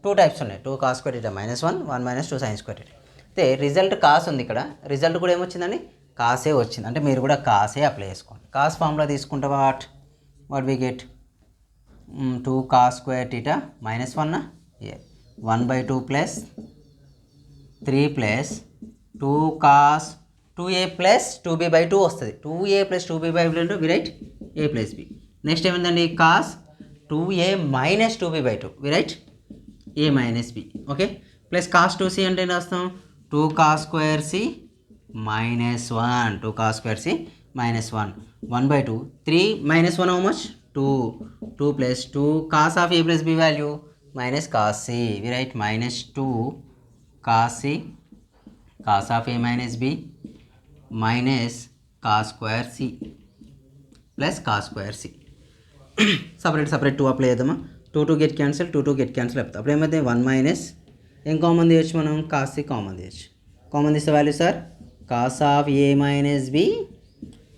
2 types ఉన్నాయి, 2 cos square θ -1 1 - 2 sin square θ. అయితే result cos ఉంది, ఇక్కడ result కూడా ఏమొచ్చిందండి, కాసే వచ్చింది. అంటే మీరు కూడా కాసే అప్లై చేసుకోండి. కాస్ ఫార్ములా తీసుకుంటే what we get 2 cos square θ -1 1/2 plus 3 plus 2 cos 2a + 2b/2 వస్తుంది. 2a + 2b/2 we write a + b. Next ఏమైందండి, cos 2a - 2b/2 we write a - b. Okay, plus cos 2c అంటే ఏం రాస్తాం, 2 cos square c -1 2 cos square c -1 1/2 3 -1 how much 2 2 + 2 cos of a + b value -cos c we write -2 cos c cos of a - b cos square c plus cos square c. separate 2 apply చేద్దామా, 2 get cancel 2 get cancel అవుతుంది. అప్పుడు ఏమైతే 1 ఏం common తీయచ్చు మనం, cos c common తీయచ్చు. Common తీస్తే value sir cos of a - b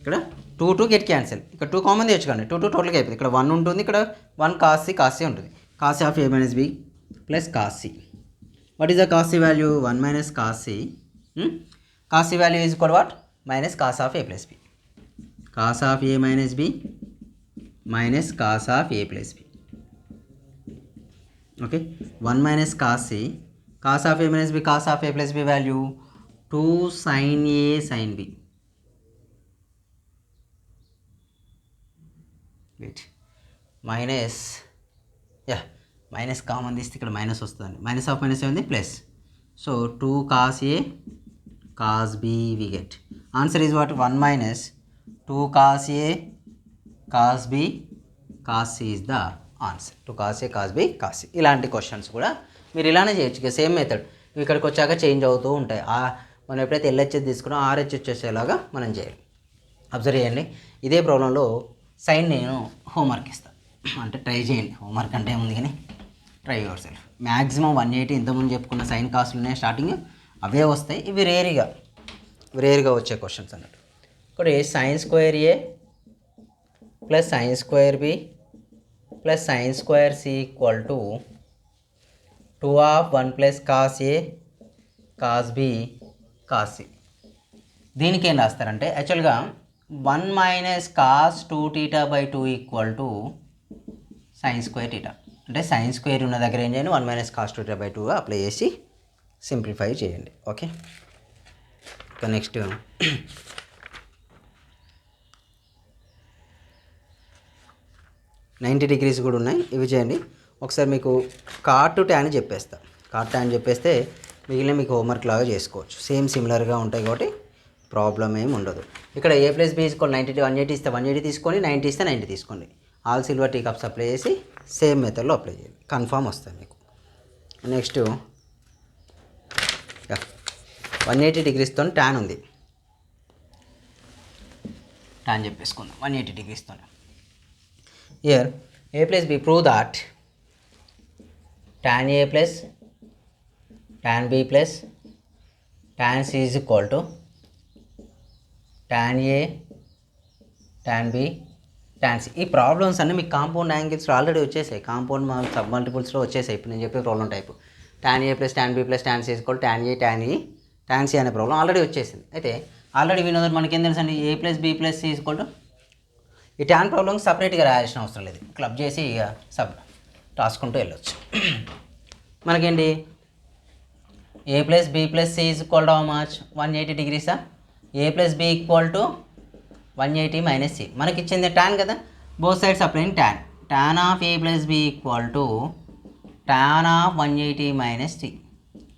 ఇక్కడ 2 గెట్ క్యాన్సిల్, ఇక్కడ 2 కామన్ తెచ్చుకోండి, 2 టోటల్గా అయిపోతుంది. ఇక్కడ 1 ఉంటుంది, ఇక్కడ 1 కాస్ సి ఉంటుంది. Cos of A minus B plus cos C. What is the cos C value? 1 minus cos C. Cos C value is equal what? Minus cos of A plus B. Cos of A minus B minus cos of A plus B. Okay, 1 minus cos C, cos of A minus B, cos of A plus B value 2 sine A sine B. Wait, minus, minus common తీస్తే ఇక్కడ minus వస్తుంది. Minus of minus ఏముంది? Plus. So 2 cos A cos B we get. Answer is what? 1 minus 2 cos A cos B cos C is the answer. 2 cos A cos B cos C. ఇలాంటి questions కూడా మీరు ఇలానే చేయొచ్చు. ఇక same method ఇక్కడికి వచ్చాక change అవుతూ ఉంటాయి. మనం ఎప్పుడైతే ఎల్హెచ్ఎస్ తీసుకున్నా ఆర్హెచ్ వచ్చేసేలాగా మనం చేయాలి. అబ్జర్వ్ చేయండి, ఇదే ప్రాబ్లంలో సైన్ నేను హోంవర్క్ ఇస్తాను, అంటే ట్రై చేయండి. హోంవర్క్ అంటే ఏముంది కానీ ట్రై యువర్ సెల్ఫ్. మ్యాక్సిమం 180 ఇంతకుముందు చెప్పుకున్న సైన్ కాస్ట్లు ఉన్నాయి స్టార్టింగ్, అవే వస్తాయి. ఇవి రేర్గా వచ్చే క్వశ్చన్స్ అన్నట్టు. ఇక్కడ sine square A plus sine square B plus sine square C equal to 2 of 1 plus cos A cos B cos C. దీనికి ఏం రాస్తారంటే యాక్చువల్గా 1 minus cos 2 theta by 2 equal to sine square theta. అంటే sine square ఉన్న దగ్గర ఏం చేయండి? 1 minus cos 2 theta by 2గా అప్లై చేసి సింప్లిఫై చేయండి. ఓకే, ఇక నెక్స్ట్ 90 డిగ్రీస్ కూడా ఉన్నాయి, ఇవి చేయండి. ఒకసారి మీకు కాట్ ట్యాన్ చెప్పేస్తా. కాట్ ట్యాన్ చెప్పేస్తే మిగిలిన మీకు హోంవర్క్ లాగా చేసుకోవచ్చు. సేమ్ సిమిలర్గా ఉంటాయి కాబట్టి ప్రాబ్లం ఏమి ఉండదు. ఇక్కడ ఏ ప్లస్ బి ఈక్వల్ 90, 180 ఇస్తే 180 తీసుకోండి, 90 ఇస్తే 90 తీసుకోండి. All silver tea cups apply చేసి సేమ్ మెథడ్లో అప్లై చేయండి, కన్ఫామ్ వస్తుంది మీకు. నెక్స్ట్ 180 డిగ్రీస్తో ట్యాన్ ఉంది, ట్యాన్ చెప్పేసుకుందాం 180 డిగ్రీస్తో. Here a plus b, prove that tan a plus tan b plus tan c is equal to tan a tan b tan c. ఈ ప్రాబ్లమ్స్ అన్నీ మీకు కాంపౌండ్ యాంగిల్స్లో ఆల్రెడీ వచ్చేసాయి, కాంపౌండ్ సబ్ మల్టిపుల్స్లో వచ్చేసాయి. ఇప్పుడు నేను చెప్పే problem type tan a plus tan b plus tan c is equal to tan a tan e tan c అనే problem already వచ్చేసింది. అయితే ఆల్రెడీ వినోదం మనకేం తెలుసు అండి? a plus b plus c is equal to, ఈ ట్యాన్ ప్రాబ్లమ్ సపరేట్గా రాయాల్సిన అవసరం లేదు, క్లబ్ చేసి ఇక రాసుకుంటూ వెళ్ళొచ్చు. మనకేంటి? A plus B plus C is equal to how much? 180 డిగ్రీసా? A plus B equal to 180 minus C. మనకి ఇచ్చింది ట్యాన్ కదా, both sides applying tan. Tan of A plus B equal to tan of 180 minus C.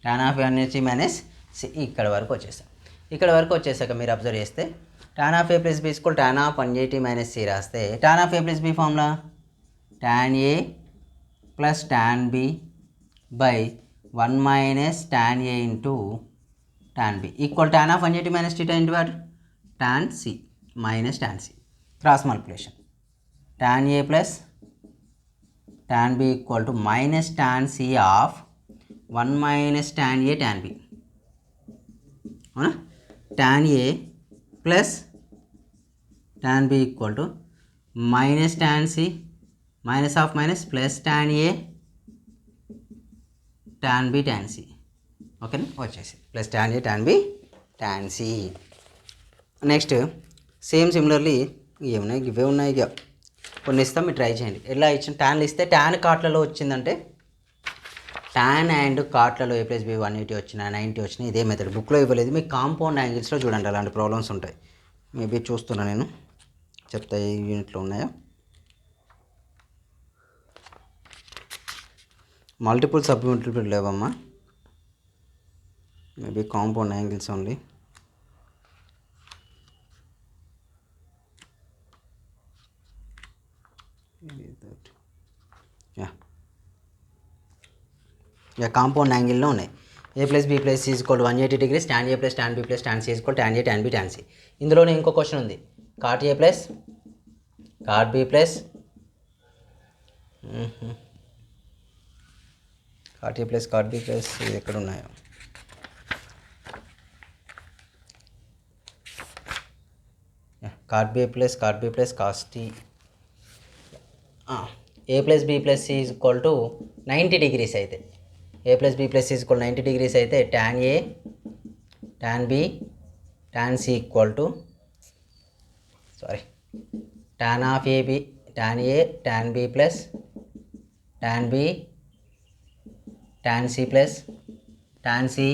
Tan of 180 minus C. ఇక్కడ వరకు వచ్చేసాం. ఇక్కడ వరకు వచ్చేసాక మీరు అబ్జర్వ్ చేస్తే tan of A plus B equal tan of 180 minus C రాస్తే tan of A plus B formula tan A plus tan B by 1 minus tan A into tan B equal tan of 180 minus theta into what? tan C minus tan C. Cross multiplication tan A plus tan B equal to minus tan C of 1 minus tan A tan B. అవునా? tan A plus tan b equal to minus tan c minus of minus plus tan a tan b tan c. ఓకేనా? వచ్చేసి plus tan a tan b tan c. Next same similarly ఏమున్నాయి? ఇవే ఉన్నాయి. ఇక కొన్ని ఇస్తాం, మీరు ట్రై చేయండి. ఎలా ఇచ్చిన ట్యాన్లు ఇస్తే ట్యాన్ కాట్లలో వచ్చిందంటే ట్యాన్ అండ్ కాట్లలో ఏ ప్లస్ బి 180 వచ్చినా 90 వచ్చినా ఇదే మెథడ్. బుక్లో ఇవ్వలేదు, మీకు కాంపౌండ్ యాంగిల్స్లో చూడండి అలాంటి ప్రాబ్లమ్స్ ఉంటాయి. మేబీ చూస్తున్నా నేను, చెప్తా ఏ యూనిట్లో ఉన్నాయో. మల్టిపుల్ సబ్ మల్టిపుల్ లేవమ్మా, maybe compound angles only. Compound యాంగిల్లో ఉన్నాయి. A plus B plus C is equal to 180 degrees, tan A plus tan B plus tan C is equal tan A tan B tan C. ఇందులోనే ఇంకో question ఉంది, cot A plus cot B plus cot A plus cot B plus ఇది ఎక్కడ ఉన్నాయో. cot b plus cos t. A plus b plus c is equal to 90 degrees అయితే a plus b plus c is equal to 90 degrees అయితే tan a tan b tan c equal to tan of ab tan a tan b plus tan b tan c plus tan c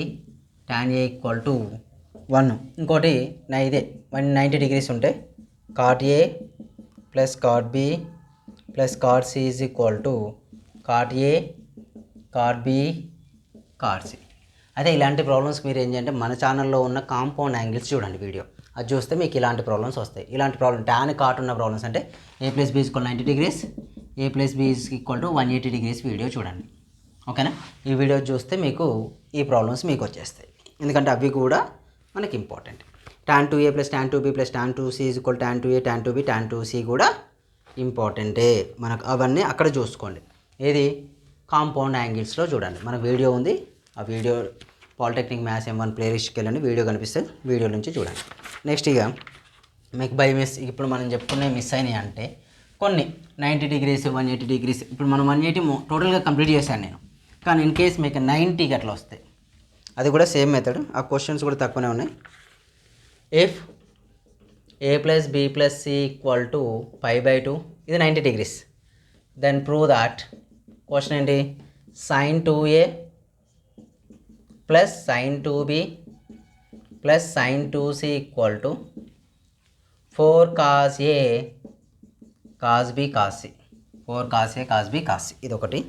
tan a equal to 1. ఇంకోటి ఇదే 190 degrees ఉంటే cot a plus cot b plus cot c is equal to cot a cot b cot c. అయితే ఇలాంటి problems మీరు ఏం చేయంటే మన ఛానల్లో ఉన్న కాంపౌండ్ యాంగిల్స్ చూడండి వీడియో, అది చూస్తే మీకు ఇలాంటి ప్రాబ్లమ్స్ వస్తాయి. ఇలాంటి ప్రాబ్లమ్ టాన్ కాట్ ఉన్న ప్రాబ్లమ్స్ అంటే a plus b equal 90 degrees a plus b equal to 180 degrees video చూడండి. ఓకేనా, ఈ వీడియో చూస్తే మీకు ఈ ప్రాబ్లమ్స్ మీకు వచ్చేస్తాయి, ఎందుకంటే అవి కూడా మనకి important. tan 2a plus tan 2b plus tan 2c is equal tan 2a tan 2b tan 2c కూడా ఇంపార్టెంటే. మనకు అవన్నీ అక్కడ చూసుకోండి. ఏది కాంపౌండ్ యాంగిల్స్లో చూడండి, మన వీడియో ఉంది, ఆ వీడియో పాలిటెక్నిక్ మ్యాథ్స్ M1 ప్లేలిస్ట్కి వెళ్ళండి, వీడియో కనిపిస్తుంది, వీడియో నుంచి చూడండి. నెక్స్ట్ ఇక మీకు బై మిస్ ఇప్పుడు మనం చెప్పుకునే మిస్ అయినాయి అంటే కొన్ని 90 డిగ్రీస్ 180 డిగ్రీస్, ఇప్పుడు మనం 180 టోటల్గా కంప్లీట్ చేశాను నేను, కానీ ఇన్ కేస్ మీకు 90కి అట్లా వస్తాయి, అది కూడా సేమ్ మెథడ్, ఆ క్వశ్చన్స్ కూడా తక్కువనే ఉన్నాయి. If a plus b plus c equal to π/2, ఇది 90 degrees, then prove that question ఏంటి, sin 2a plus sin 2b plus sin 2c equal to 4 cos a cos b cos c, 4 cos a cos b cos c. ఇది ఒకటి,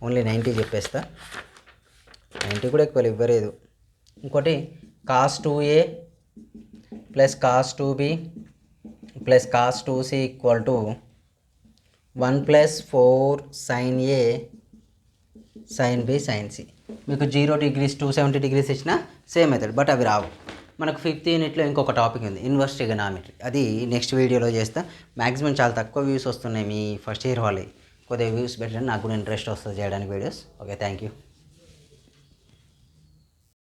only 90 చెప్పేస్తా, 90 కూడా ఎక్కువ ఇవ్వలేదు. ఇంకోటి cos 2a plus cos 2b plus cos 2c equal to 1 plus 4 sin a sin b sin c. మీకు 0 degrees 270 degrees ఇచ్చిన same method, but అవి రావు. మనకు 5th యూనిట్లో ఇంకొక టాపిక్ ఉంది, ఇన్వర్స్ ట్రిగనామెట్రీ, అది నెక్స్ట్ వీడియోలో చేస్తా. మ్యాక్సిమం చాలా తక్కువ వ్యూస్ వస్తున్నాయి మీ ఫస్ట్ ఇయర్ వాళ్ళే, కొద్దిగా వ్యూస్ పెట్టండి, నాకు కూడా ఇంట్రెస్ట్ వస్తుంది చేయడానికి వీడియోస్. Okay, thank you.